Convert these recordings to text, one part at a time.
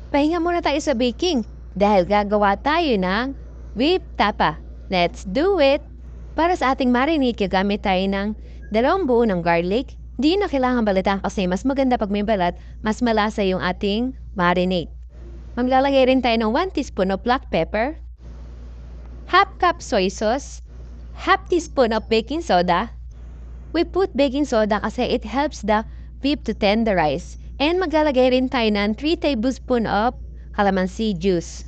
Pahinga muna tayo sa baking dahil gagawa tayo ng whipped tapa. Let's do it! Para sa ating marinade, gagamit tayo ng 2 buo ng garlic. Di na kailangan balitan kasi mas maganda pag may balat, mas malasa yung ating marinade. Maglalagay rin tayo ng 1 teaspoon of black pepper, half cup soy sauce, half teaspoon of baking soda. We put baking soda kasi it helps the whip to tenderize. And maglalagay rin tayo ng 3 tablespoon of calamansi juice.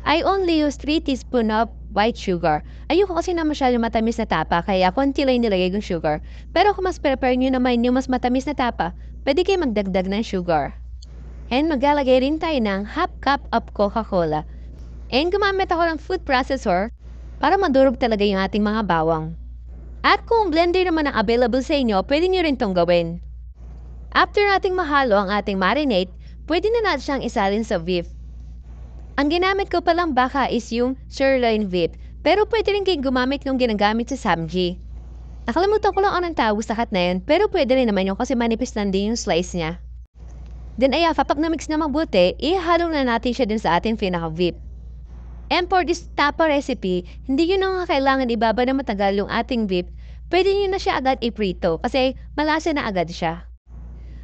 I only use 3 teaspoon of white sugar. Ayoko kasi na masyado matamis na tapa, kaya konti lang nilagay yung sugar. Pero kung mas prepare nyo naman yung mas matamis na tapa, pwede kayo magdagdag ng sugar. And maglalagay rin tayo ng half cup of Coca-Cola. And gumamit ako ng food processor para madurog talaga yung ating mga bawang. At kung blender naman ang available sa inyo, pwede nyo rin itong gawin. After nating mahalo ang ating marinade, pwede na natin siyang isalin sa whip. Ang ginamit ko palang baka is yung sirloin whip, pero pwede rin kayong gumamit ng ginagamit sa samji. Nakalimutan ko lang anong tawag sa cut na yun, pero pwede rin naman yun kasi manipis lang din yung slice niya. Then kapag na-mix na mabuti, ihalo na natin siya din sa ating pinaka-whip. And for this tapa recipe, hindi yun na kailangan ibaba na matagal yung ating whip, pwede nyo na siya agad iprito kasi malasa na agad siya.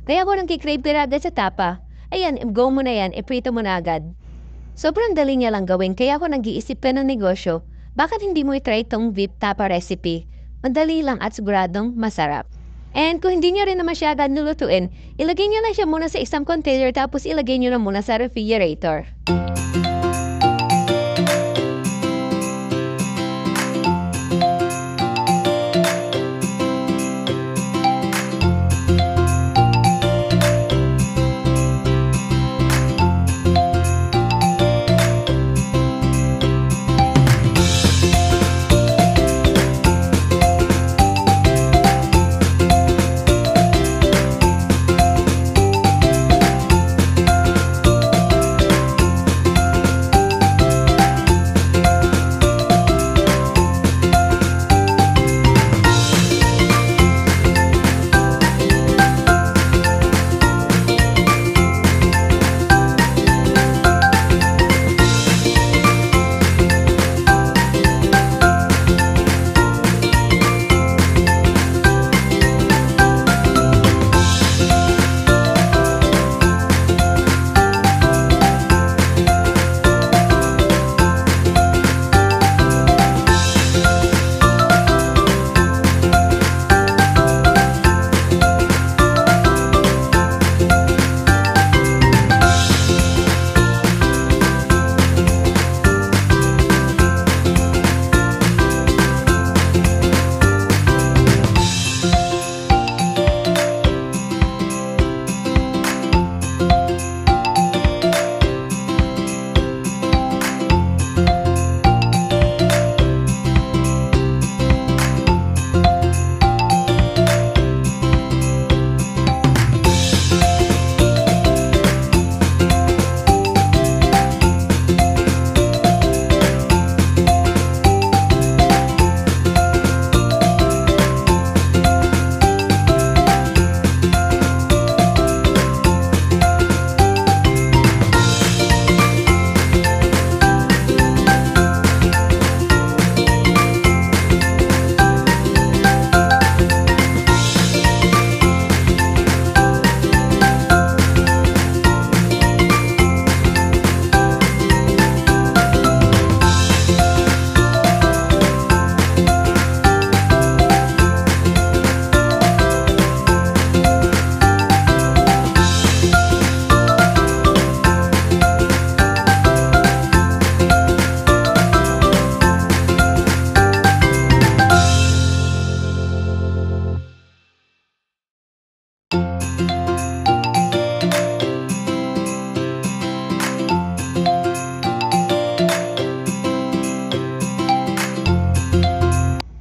Kaya kung nang-crave ka agad sa tapa, ayan, go mo na yan, iprito mo na agad. Sobrang dali niya lang gawin, kaya ako nag-iisip pa ng negosyo, bakit hindi mo i-try itong whipped tapa recipe? Madali lang at siguradong masarap. And kung hindi nyo rin naman siya agad nulutuin, ilagay nyo lang siya muna sa isang container tapos ilagay nyo na muna sa refrigerator.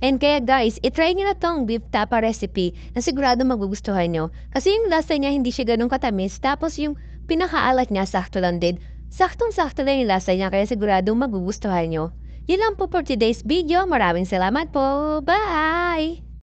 And kaya guys, itry nyo na tong beef tapa recipe na sigurado magugustuhan nyo. Kasi yung lasa niya hindi siya ganun katamis, tapos yung pinakaalat niya sakto lang din. Saktong-sakto lang yung lasa niya kaya sigurado magugustuhan nyo. Yun lang po for today's video. Maraming salamat po. Bye!